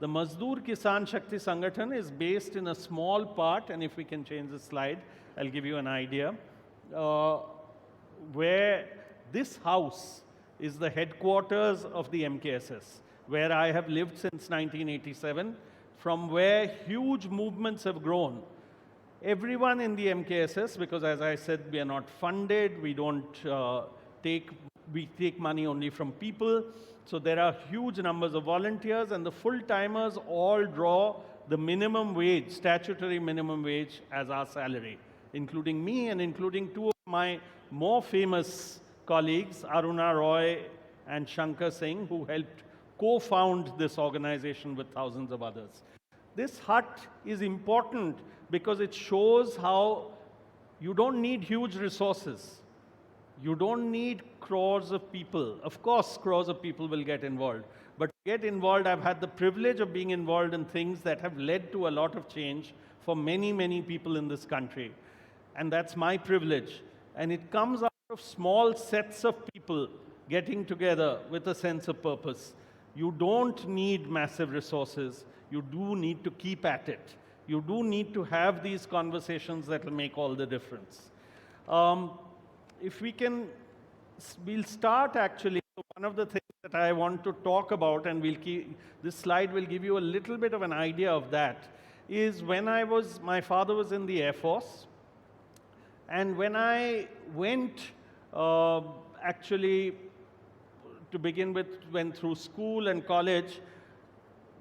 Mazdoor Kisan Shakti Sangathan is based in a small part, and if we can change the slide, I'll give you an idea, where this house is the headquarters of the MKSS, where I have lived since 1987, from where huge movements have grown. Everyone in the MKSS, because as I said, we are not funded, we take money only from people. So there are huge numbers of volunteers, and the full-timers all draw the minimum wage, statutory minimum wage, as our salary, including me and including two of my more famous colleagues, Aruna Roy and Shankar Singh, who helped co-found this organization with thousands of others. This hut is important because it shows how you don't need huge resources. You don't need crores of people. Of course, crores of people will get involved. But to get involved, I've had the privilege of being involved in things that have led to a lot of change for many, many people in this country. And that's my privilege. And it comes out of small sets of people getting together with a sense of purpose. You don't need massive resources. You do need to keep at it. You do need to have these conversations that will make all the difference. If we can, we'll start actually. One of the things that I want to talk about, and this slide will give you a little bit of an idea of that, is when my father was in the Air Force, and when I went, actually, to begin with, went through school and college,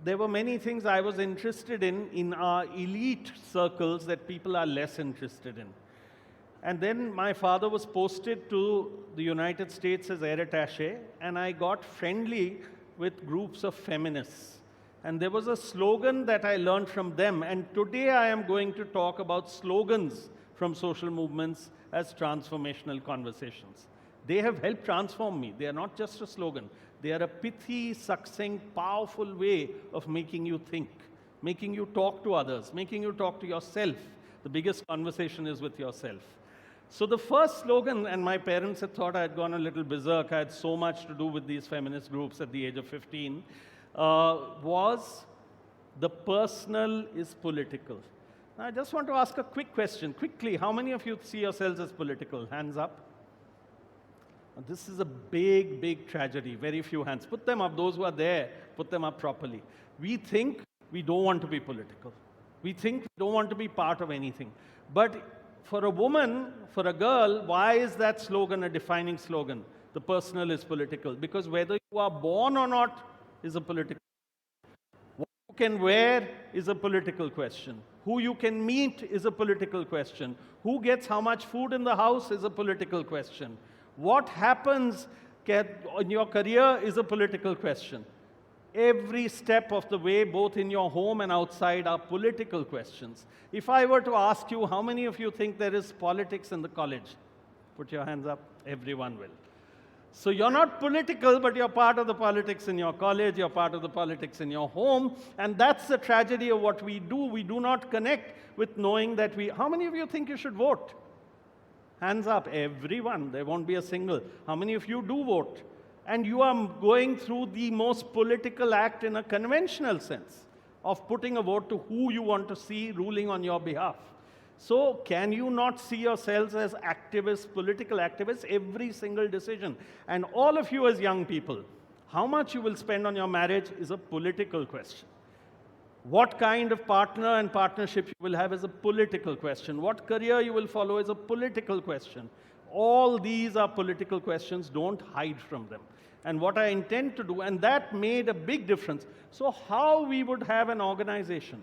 there were many things I was interested in our elite circles that people are less interested in. And then my father was posted to the United States as air attaché, and I got friendly with groups of feminists. And there was a slogan that I learned from them, and today I am going to talk about slogans from social movements as transformational conversations. They have helped transform me. They are not just a slogan. They are a pithy, succinct, powerful way of making you think, making you talk to others, making you talk to yourself. The biggest conversation is with yourself. So the first slogan, and my parents had thought I had gone a little berserk, I had so much to do with these feminist groups at the age of 15, was "The personal is political." Now, I just want to ask a quick question. Quickly, how many of you see yourselves as political? Hands up. This is a big, big tragedy. Very few hands. Put them up. Those who are there, put them up properly. We think we don't want to be political. We think we don't want to be part of anything. But for a woman, for a girl, why is that slogan a defining slogan? The personal is political. Because whether you are born or not is a political question. What you can wear is a political question. Who you can meet is a political question. Who gets how much food in the house is a political question. What happens in your career is a political question. Every step of the way, both in your home and outside, are political questions. If I were to ask you, how many of you think there is politics in the college? Put your hands up. Everyone will. So you're not political, but you're part of the politics in your college, you're part of the politics in your home, and that's the tragedy of what we do. We do not connect with knowing that how many of you think you should vote? Hands up. Everyone. There won't be a single. How many of you do vote? And you are going through the most political act in a conventional sense of putting a vote to who you want to see ruling on your behalf. So can you not see yourselves as activists, political activists, every single decision? And all of you as young people, how much you will spend on your marriage is a political question. What kind of partner and partnership you will have is a political question. What career you will follow is a political question. All these are political questions. Don't hide from them. And what I intend to do, and that made a big difference. So how we would have an organization?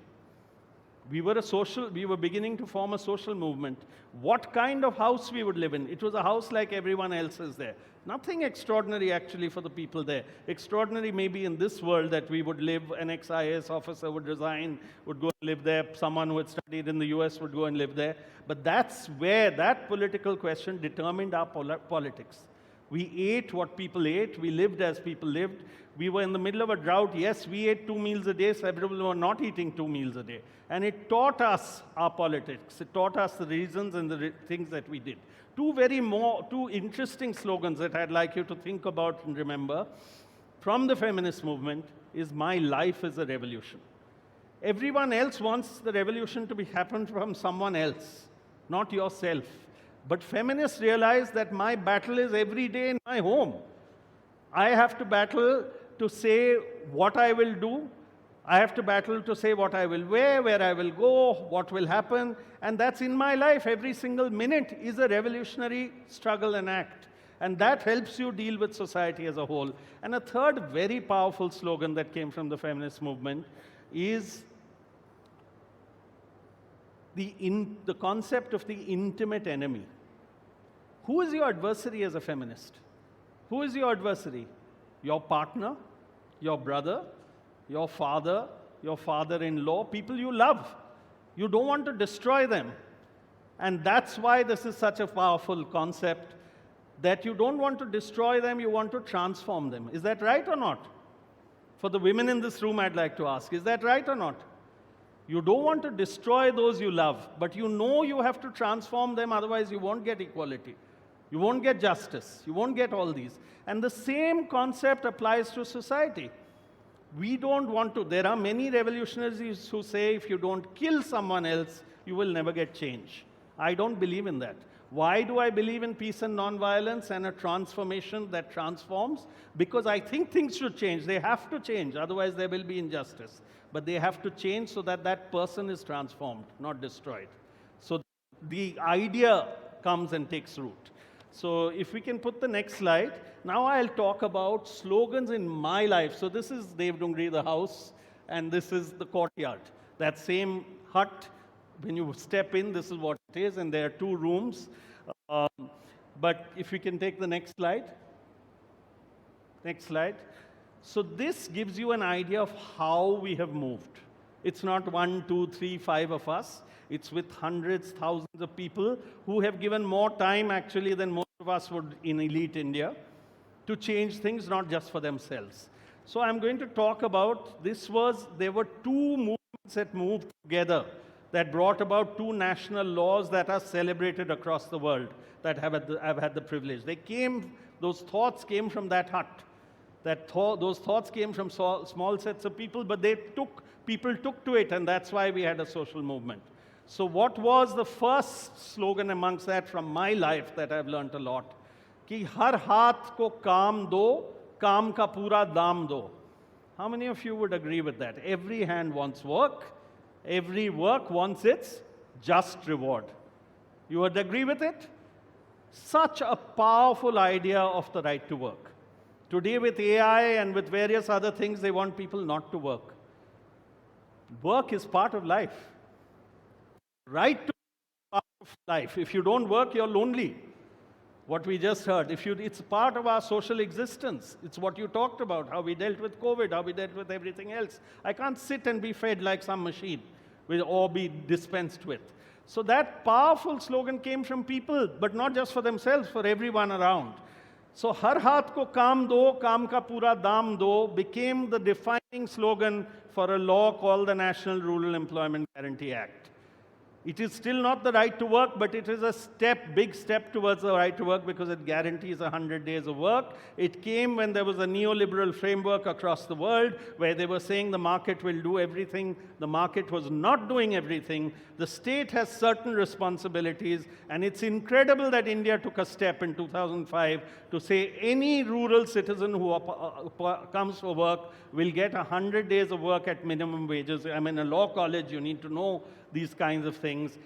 We were beginning to form a social movement. What kind of house we would live in? It was a house like everyone else's there. Nothing extraordinary actually for the people there. Extraordinary maybe in this world that we would live, an ex-IAS officer would resign, would go and live there. Someone who had studied in the US would go and live there. But that's where that political question determined our politics. We ate what people ate. We lived as people lived. We were in the middle of a drought. Yes, we ate 2 meals a day. Several were not eating 2 meals a day. And it taught us our politics. It taught us the reasons and the things that we did. Two interesting slogans that I'd like you to think about and remember from the feminist movement is my life is a revolution. Everyone else wants the revolution to happen from someone else, not yourself. But feminists realize that my battle is every day in my home. I have to battle to say what I will do. I have to battle to say what I will wear, where I will go, what will happen. And that's in my life. Every single minute is a revolutionary struggle and act. And that helps you deal with society as a whole. And a third very powerful slogan that came from the feminist movement is the concept of the intimate enemy. Who is your adversary as a feminist? Who is your adversary? Your partner, your brother, your father-in-law, people you love. You don't want to destroy them. And that's why this is such a powerful concept, that you don't want to destroy them, you want to transform them. Is that right or not? For the women in this room, I'd like to ask, is that right or not? You don't want to destroy those you love, but you know you have to transform them, otherwise you won't get equality. You won't get justice. You won't get all these. And the same concept applies to society. We don't want to. There are many revolutionaries who say if you don't kill someone else, you will never get change. I don't believe in that. Why do I believe in peace and non-violence and a transformation that transforms? Because I think things should change. They have to change, otherwise there will be injustice. But they have to change so that that person is transformed, not destroyed. So the idea comes and takes root. So if we can put the next slide. Now I'll talk about slogans in my life. So this is Dev Dungri, the house, and this is the courtyard. That same hut, when you step in, this is what it is, and there are 2 rooms. But if we can take the next slide. Next slide. So this gives you an idea of how we have moved. It's not 1, 2, 3, 5 of us. It's with hundreds, thousands of people who have given more time actually than most of us would in elite India to change things, not just for themselves. So I'm going to talk about, there were 2 movements that moved together that brought about 2 national laws that are celebrated across the world that I've had the privilege. Those thoughts came from that hut. Those thoughts came from small sets of people, but people took to it, and that's why we had a social movement. So what was the first slogan amongst that from my life that I've learned a lot? Ki har haath ko kaam do, kaam ka pura daam do. How many of you would agree with that? Every hand wants work. Every work wants its just reward. You would agree with it? Such a powerful idea of the right to work. Today with AI and with various other things, they want people not to work. Work is part of life. Right to part of life. If you don't work, you're lonely. What we just heard. It's part of our social existence. It's what you talked about, how we dealt with COVID, how we dealt with everything else. I can't sit and be fed like some machine or be dispensed with. So that powerful slogan came from people, but not just for themselves, for everyone around. So har haath ko kaam do, kaam ka pura daam do became the defining slogan for a law called the National Rural Employment Guarantee Act. It is still not the right to work, but it is a big step towards the right to work because it guarantees 100 days of work. It came when there was a neoliberal framework across the world where they were saying the market will do everything. The market was not doing everything. The state has certain responsibilities, and it's incredible that India took a step in 2005 to say any rural citizen who comes for work will get 100 days of work at minimum wages. I mean, a law college, you need to know these kinds of things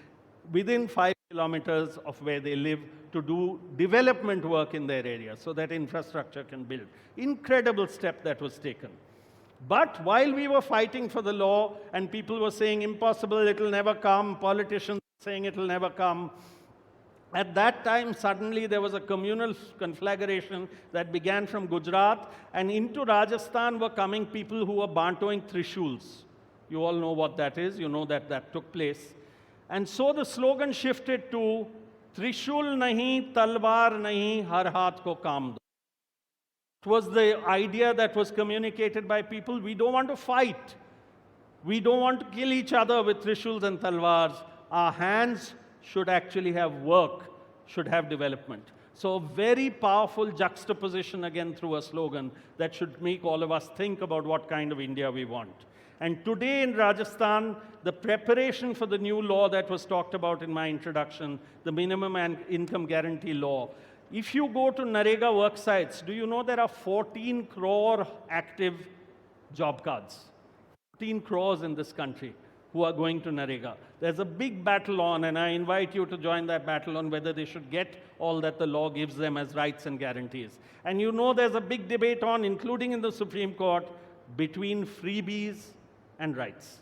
within 5 kilometers of where they live to do development work in their area so that infrastructure can build. Incredible step that was taken. But while we were fighting for the law and people were saying impossible, it'll never come, politicians saying it'll never come, at that time, suddenly there was a communal conflagration that began from Gujarat, and into Rajasthan were coming people who were bantoing trishuls. You all know what that is. You know that that took place. And so the slogan shifted to Trishul nahi, talwar nahi, har haath ko kaam do. It was the idea that was communicated by people. We don't want to fight. We don't want to kill each other with trishuls and talwars. Our hands should actually have work, should have development. So very powerful juxtaposition again through a slogan that should make all of us think about what kind of India we want. And today in Rajasthan, the preparation for the new law that was talked about in my introduction, the minimum income guarantee law. If you go to Narega work sites, do you know there are 14 crore active job cards? 14 crores in this country who are going to Narega. There's a big battle on, and I invite you to join that battle on whether they should get all that the law gives them as rights and guarantees. And you know there's a big debate on, including in the Supreme Court, between freebies and rights.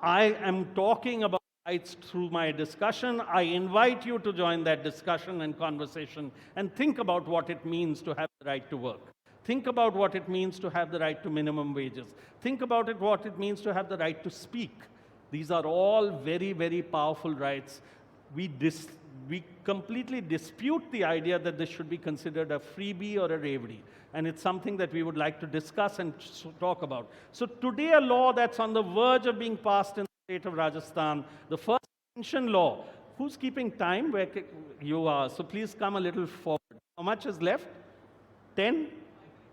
I am talking about rights through my discussion. I invite you to join that discussion and conversation and think about what it means to have the right to work. Think about what it means to have the right to minimum wages. Think about what it means to have the right to speak. These are all very, very powerful rights. We completely dispute the idea that this should be considered a freebie or a ravery. And it's something that we would like to discuss and talk about. So today, a law that's on the verge of being passed in the state of Rajasthan, the first pension law. Who's keeping time? Where you are. So please come a little forward. How much is left? 10?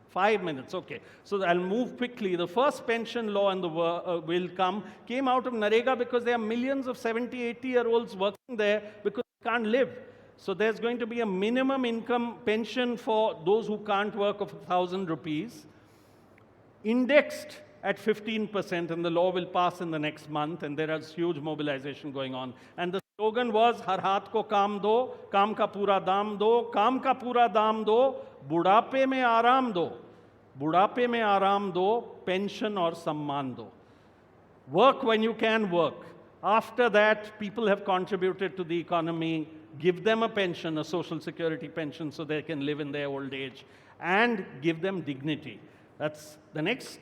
5 minutes, okay. So I'll move quickly. The first pension law in the came out of Narega because there are millions of 70, 80-year-olds working there because they can't live. So there's going to be a minimum income pension for those who can't work of 1,000 rupees, indexed at 15%, and the law will pass in the next month, and there is huge mobilization going on. And the slogan was, Har haath ko kaam do, kaam ka pura daam do, kaam ka pura daam do, budhape mein aaram do, budhape mein aaram do, pension aur samman do. Work when you can work. After that, people have contributed to the economy. Give them a pension, a social security pension, so they can live in their old age, and give them dignity. That's the next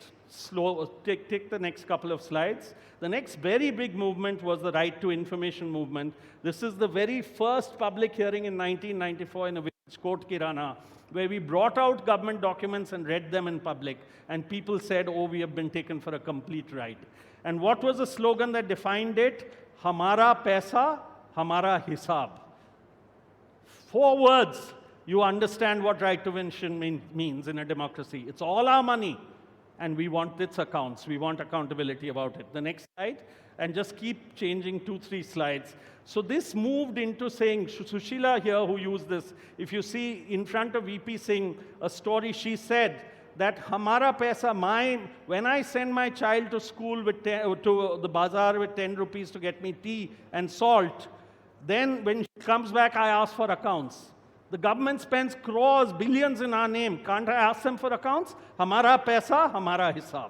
take the next couple of slides. The next very big movement was the right to information movement. This is the very first public hearing in 1994 in a village, Kot Kirana, where we brought out government documents and read them in public, and people said, oh, we have been taken for a complete ride. And what was the slogan that defined it? Hamara paisa, hamara hisab. 4 words. You understand what right to information means in a democracy. It's all our money, and we want its accounts. We want accountability about it. The next slide, and just keep changing 2, 3 slides. So this moved into saying, Sushila here who used this, if you see in front of VP Singh, a story, she said that Hamara Paisa, when I send my child to school with to the bazaar with 10 rupees to get me tea and salt, then when she comes back, I ask for accounts. The government spends crores, billions in our name. Can't I ask them for accounts? Hamara paisa, hamara hisab.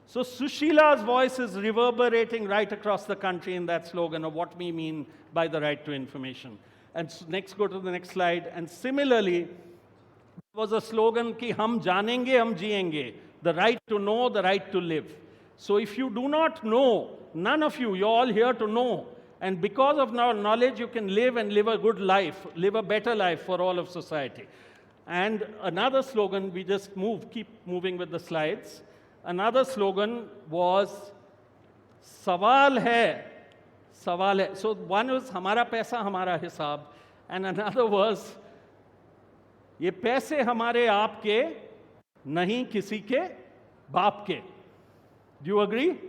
So Sushila's voice is reverberating right across the country in that slogan of what we mean by the right to information. And so next, go to the next slide. And similarly, there was a slogan ki hum janenge, hum jiyenge. The right to know, the right to live. So if you do not know, none of you, you're all here to know. And because of our knowledge, you can live and live a good life, live a better life for all of society. And another slogan, we just keep moving with the slides. Another slogan was, Sawal hai, sawal hai. So one was, Hamara paisa, hamara hisab. And another was, Ye paise hamare aapke, nahi kisi ke baap ke. Do you agree?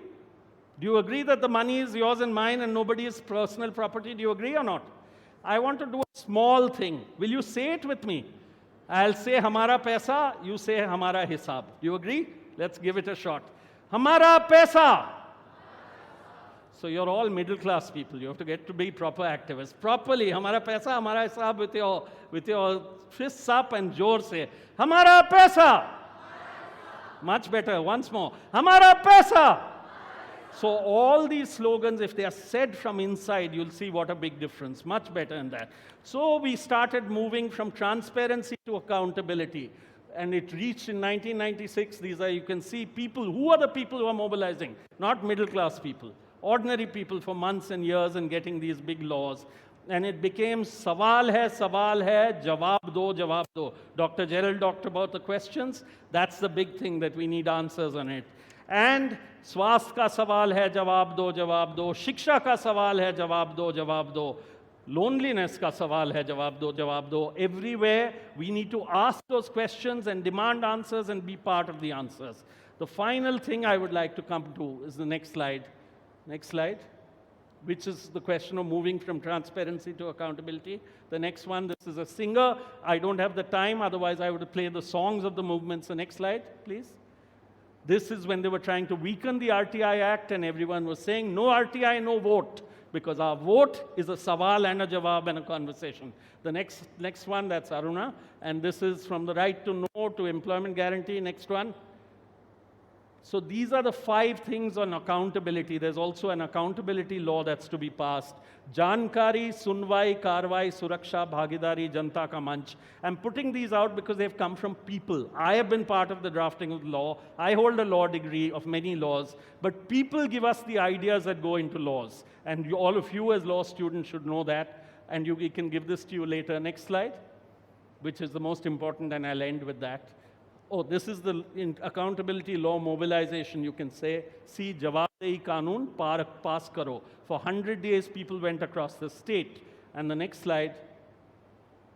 Do you agree that the money is yours and mine and nobody's personal property? Do you agree or not? I want to do a small thing. Will you say it with me? I'll say Hamara Paisa, you say Hamara Hisab. Do you agree? Let's give it a shot. Hamara Paisa. So you're all middle class people. You have to get to be proper activists. Properly, Hamara Paisa, Hamara Hisab with your fists up and jor say, Hamara Paisa. Much better. Once more. Hamara Paisa. So all these slogans, if they are said from inside, you'll see what a big difference. Much better in that. So we started moving from transparency to accountability. And it reached in 1996. These are, you can see people. Who are the people who are mobilizing? Not middle class people. Ordinary people for months and years and getting these big laws. And it became Sawal hai, Jawab do, Jawab do. Dr. Gerald talked about the questions. That's the big thing that we need answers on it. And स्वास्थ्य का सवाल है जवाब दो शिक्षा का सवाल है जवाब दो Loneliness ka sawal hai, jawab do, jawab do. Everywhere, we need to ask those questions and demand answers and be part of the answers. The final thing I would like to come to is the next slide. Next slide. Which is the question of moving from transparency to accountability. The next one, this is a singer. I don't have the time, otherwise I would play the songs of the movements. The next slide, please. This is when they were trying to weaken the RTI Act and everyone was saying, no RTI, no vote, because our vote is a sawal and a jawab and a conversation. The next one, that's Aruna, and this is from the right to know to employment guarantee. Next one. So these are the 5 things on accountability. There's also an accountability law that's to be passed. Jankari, Sunwai, Karwai, Suraksha, Bhagidari, Janta Ka Manch. I'm putting these out because they've come from people. I have been part of the drafting of the law. I hold a law degree of many laws. But people give us the ideas that go into laws. And all of you as law students should know that. And we can give this to you later. Next slide, which is the most important, and I'll end with that. Oh, this is the accountability law mobilization, you can say. See, Jawabdehi Kanun pass karo. For 100 days, people went across the state. And the next slide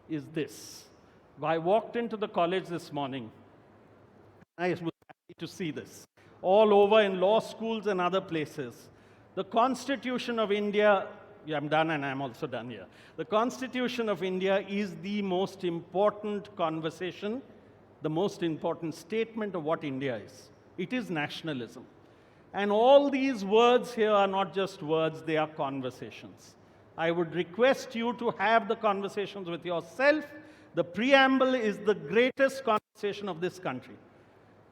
is this. I walked into the college this morning. I was happy to see this. All over in law schools and other places. The Constitution of India, yeah, I'm done and I'm also done here. The Constitution of India is the most important conversation, the most important statement of what India is. It is nationalism. And all these words here are not just words, they are conversations. I would request you to have the conversations with yourself. The preamble is the greatest conversation of this country.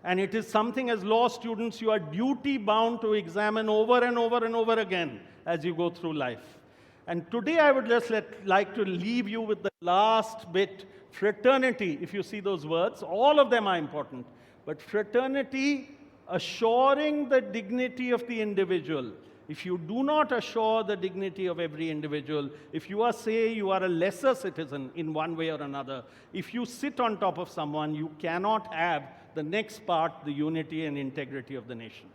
And it is something as law students you are duty bound to examine over and over and over again as you go through life. And today I would just like to leave you with the last bit. Fraternity, if you see those words, all of them are important. But fraternity, assuring the dignity of the individual. If you do not assure the dignity of every individual, if you say you are a lesser citizen in one way or another, if you sit on top of someone, you cannot have the next part, the unity and integrity of the nation.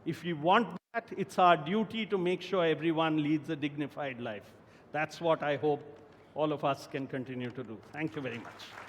If we want that, it's our duty to make sure everyone leads a dignified life. That's what I hope all of us can continue to do. Thank you very much.